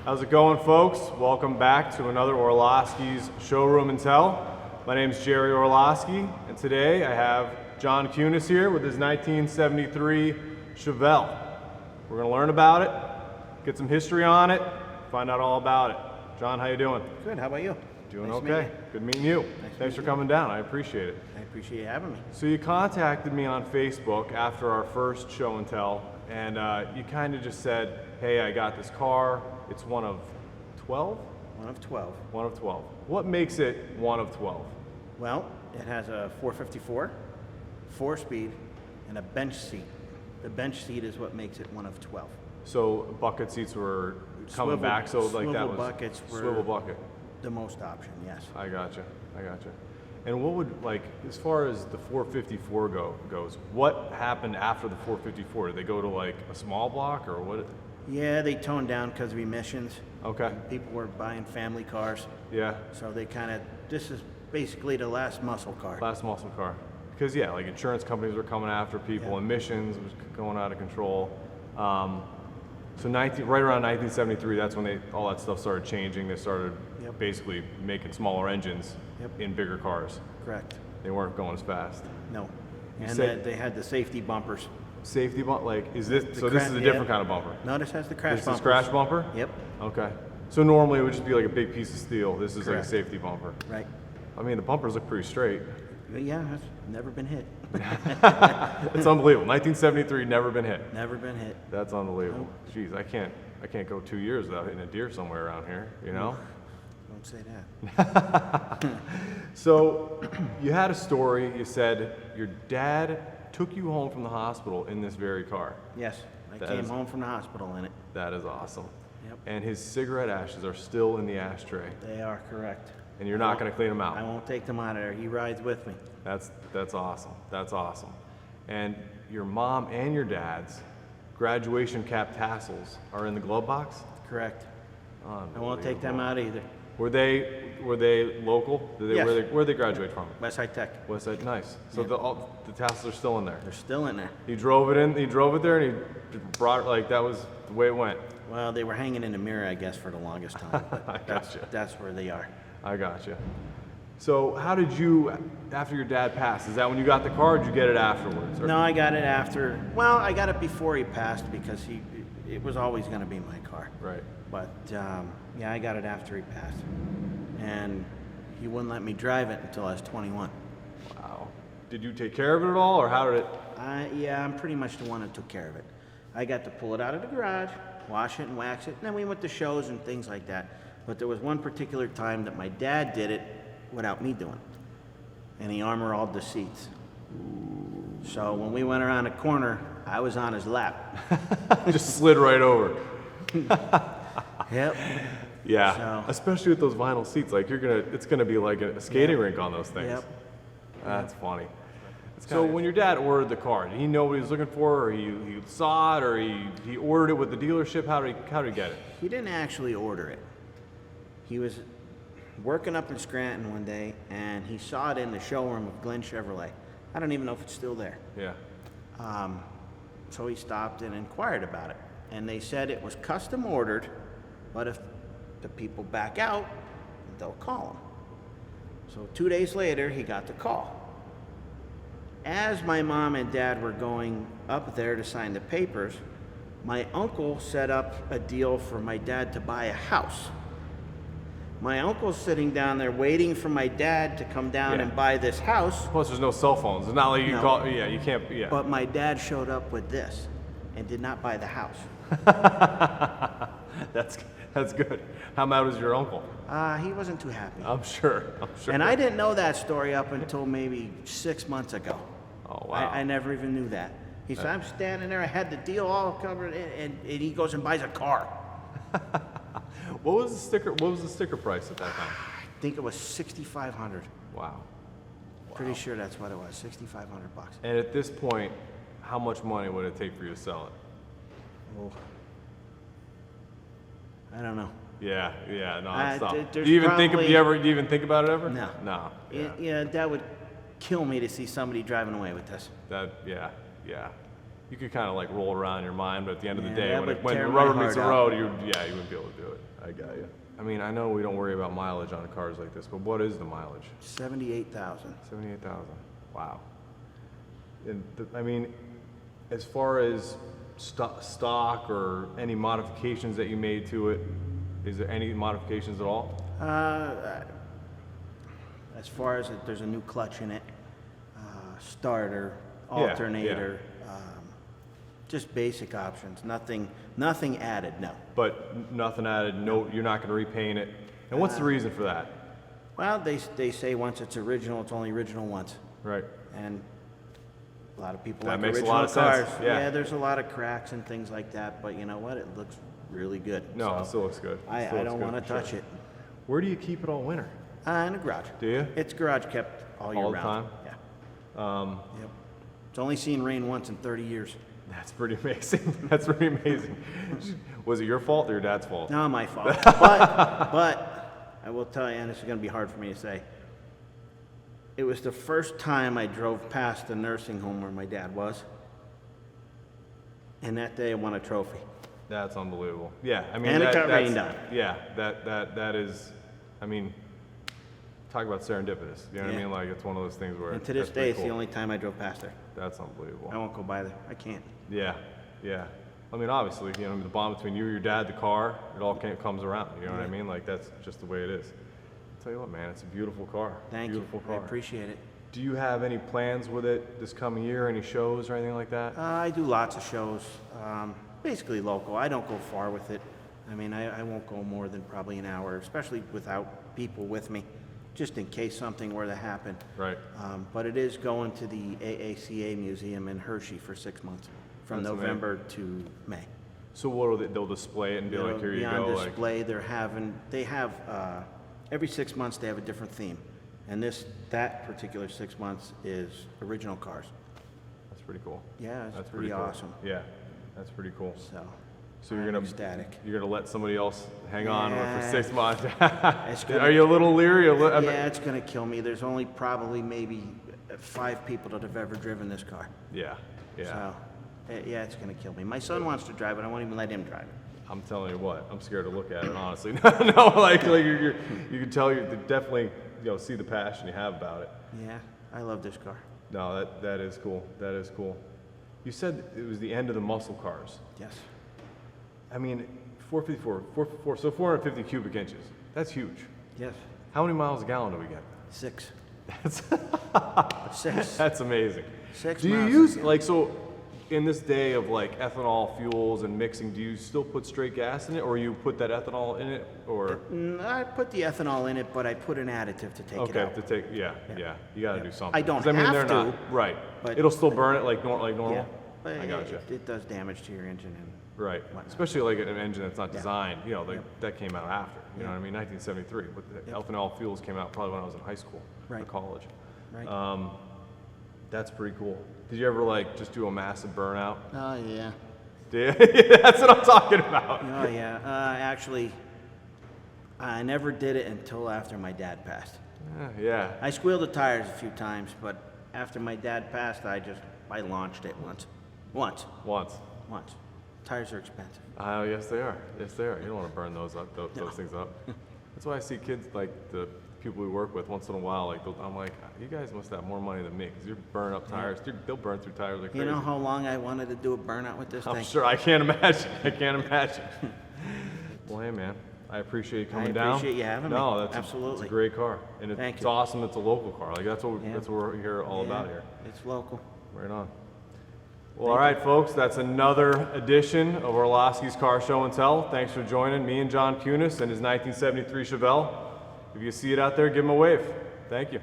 How's it going, folks? Welcome back to another Orloski's Showroom and Tell. My name is Jerry Orloski, and today I have John Cunis here with his 1973 Chevelle. We're going to learn about it, get some history on it, find out all about it. John, how you doing? Good. How about you? Doing Nice okay. Good meeting you. Thanks for coming down. I appreciate it. I appreciate you having me. So you contacted me on Facebook after our first show and tell, and you kind of just said, hey, I got this car. It's one of 12? One of 12. One of 12. What makes it one of 12? Well, it has a 454, 4-speed, and a bench seat. The bench seat is what makes it one of 12. So bucket seats were coming back, so like that was buckets were swivel bucket. The most option, yes. I gotcha. And what would, like, as far as the 454 goes, what happened after the 454? Did they go to like a small block or what? Yeah, they toned down because of emissions. Okay. People were buying family cars. Yeah. So they this is basically the last muscle car. Last muscle car. Because yeah, like insurance companies were coming after people, Yeah. emissions was going out of control. So right around 1973, that's when all that stuff started changing. They started Yep. basically making smaller engines Yep. in bigger cars. Correct. They weren't going as fast. No. You And said- they had the safety bumpers. Safety bump, like, is this, The so this is a yeah. different kind of bumper? No, this has the crash This bumpers. is crash bumper? Yep. Okay. So normally it would just be like a big piece of steel. This is like a Correct. safety bumper. Right. I mean, the bumpers look pretty straight. Yeah, it's never been hit. It's unbelievable. 1973, never been hit. Never been hit. That's unbelievable. Jeez, I can't go 2 years without hitting a deer somewhere around here, you know? Don't say that. So you had a story, you said your dad took you home from the hospital in this very car. Yes, I That came is- home from the hospital in it. That is awesome. Yep. And his cigarette ashes are still in the ashtray, They are correct. and you're not going to clean them I out. won't take them out of there. He rides with me. That's awesome. That's awesome. And your mom and your dad's graduation cap tassels are in the glove box? Correct. I won't take them out either. Were they local? Yes. Where'd they graduate from? Westside Tech. Was that nice? So Yeah. the tassels are still in there. They're still in there. He drove it there, and he brought it, like, that was the way it went. Well, they were hanging in the mirror, I guess, for the longest time. I But gotcha. that's where they are. I gotcha. So how did you, after your dad passed, is that when you got the car, or did you get it afterwards? Or- No, I got it after. Well, I got it before he passed because it was always going to be my car. Right. But yeah, I got it after he passed, and he wouldn't let me drive it until I was 21. Wow. Did you take care of it at all, or how did it? Yeah, I'm pretty much the one that took care of it. I got to pull it out of the garage, wash it and wax it, and then we went to shows and things like that. But there was one particular time that my dad did it without me doing it, and he armor-alled the seats. So when we went around a corner, I was on his lap. Just slid right over. Yep. Yeah. So- Especially with those vinyl seats, like it's gonna be like a skating rink on those things. Yep. That's funny. So when your dad ordered the car, did he know what he was looking for, or he saw it, or he ordered it with the dealership? How did he get it? He didn't actually order it. He was working up in Scranton one day, and he saw it in the showroom of Glenn Chevrolet. I don't even know if it's still there. Yeah. So he stopped and inquired about it. And they said it was custom ordered, but if the people back out, they'll call him. So 2 days later, he got the call. As my mom and dad were going up there to sign the papers, my uncle set up a deal for my dad to buy a house. My uncle's sitting down there waiting for my dad to come down Yeah. and buy this house, Plus, there's no cell phones. It's not like you No. call. Yeah, you can't. Yeah. but my dad showed up with this and did not buy the house. That's good. How mad was your uncle? He wasn't too happy. I'm sure. And I didn't know that story up until maybe 6 months ago. Oh wow. I never even knew that. He said, I'm standing there, I had the deal all covered, and he goes and buys a car. What was the sticker price at that time? I think it was $6,500. Wow. Pretty sure that's what it was, $6,500. And at this point, how much money would it take for you to sell it? Oh, I don't know. Yeah, nonstop. there's Do you even probably- do you even think about it ever? No. No. Yeah. Yeah, that would kill me to see somebody driving away with this. Yeah. you could kind of like roll around in your mind, but at the end of the Yeah, day, that when, would when tear the my rubber meets the heart out. road, you wouldn't be able to do it. I got you. I mean, I know we don't worry about mileage on cars like this, but what is the mileage? 78,000. 78,000. Wow. And I mean, as far as stock or any modifications that you made to it, is there any modifications at all? As far as there's a new clutch in it, starter, alternator, just basic options. Nothing added. No. But nothing added. No, you're not going to repaint it. And what's the reason for that? Well, they say once it's original, it's only original once. Right. And a lot of people That like makes a original lot of cars. sense. Yeah. There's a lot of cracks and things like that, but you know what? It looks really good. No, So it still looks good. I don't want to touch it. Where do you keep it all winter? In the garage. Do you? It's garage kept all year All the round. time? Yeah. Yep. It's only seen rain once in 30 years. That's pretty amazing. That's pretty amazing. Was it your fault or your dad's fault? Not my fault. but I will tell you, and this is going to be hard for me to say, it was the first time I drove past the nursing home where my dad was. And that day I won a trophy. That's unbelievable. Yeah, I mean, And it got that's- rained on. Yeah, that is, I mean, talk about serendipitous. You know what I Yeah. mean? Like, it's one of those things where. And to this that's pretty day, it's the cool. only time I drove past there. That's unbelievable. I won't go by there. I can't. Yeah, yeah. I mean, obviously, you know, the bond between you, your dad, the car, it all comes around. You know what I mean? Like, that's just the way it is. I'll tell you what, man, it's a beautiful car. Thank Beautiful you. I car. appreciate it. Do you have any plans with it this coming year? Any shows or anything like that? I do lots of shows, basically local. I don't go far with it. I mean, I won't go more than probably an hour, especially without people with me, just in case something were to happen. Right. But it is going to the AACA Museum in Hershey for 6 months, from That's November to May. So what will they'll display it and be like, here you It'll be go? on display. They have every 6 months they have a different theme, and that particular 6 months is original cars. That's pretty cool. Yeah, it's That's pretty cool. awesome. Yeah, that's pretty cool. So you're I'm gonna ecstatic. You're gonna let somebody else hang on for Yeah. 6 months. gonna- Are you a little leery? Yeah, it's gonna kill me. There's only probably maybe 5 people that have ever driven this car. Yeah, yeah. So, yeah, it's gonna kill me. My son wants to drive it. I won't even let him drive it. I'm telling you what, I'm scared to look at it, honestly. No, like you can tell you definitely, see the passion you have about it. Yeah, I love this car. No, that is cool. That is cool. You said it was the end of the muscle cars. Yes. I mean, 454, so 450 cubic inches. That's huge. Yes. How many miles a gallon do we get? 6. That's 6. that's amazing. 6 Do you miles a use gallon. so in this day of like ethanol fuels and mixing? Do you still put straight gas in it, or you put that ethanol in it, or I put the ethanol in it, but I put an additive to take it okay out. to take yeah. You got to do something. I don't 'Cause, I mean, have they're to, not right. but- It'll still burn it like normal. Yeah. But I gotcha. It does damage to your engine. And Right, whatnot. especially like an engine that's not Yeah. designed. That came out after. You know Yeah. what I mean? 1973. But the ethanol fuels came out probably when I was in high school or Right. college. Right. That's pretty cool. Did you ever just do a massive burnout? Oh, yeah. Did you? That's what I'm talking about. Oh, yeah. Actually, I never did it until after my dad passed. Yeah. I squealed the tires a few times, but after my dad passed, I launched it once. Once. Tires are expensive. Oh, yes they are. Yes they are. You don't want to burn those up, those things up. That's why I see kids like the people we work with once in a while. I'm like, you guys must have more money than me because you're burning up tires. They'll burn through tires like You crazy. know how long I wanted to do a burnout with this I'm thing? sure. I can't imagine. I can't imagine. Well, hey man, I appreciate you coming down. I appreciate you having me. No, it's Absolutely. a great car, and Thank it's you. awesome. It's a local car. Like that's what Yeah. we're here all Yeah, about here. It's local. Right on. Well, all right, folks, that's another edition of Orloski's Car Show and Tell. Thanks for joining me and John Cunis and his 1973 Chevelle. If you see it out there, give him a wave. Thank you.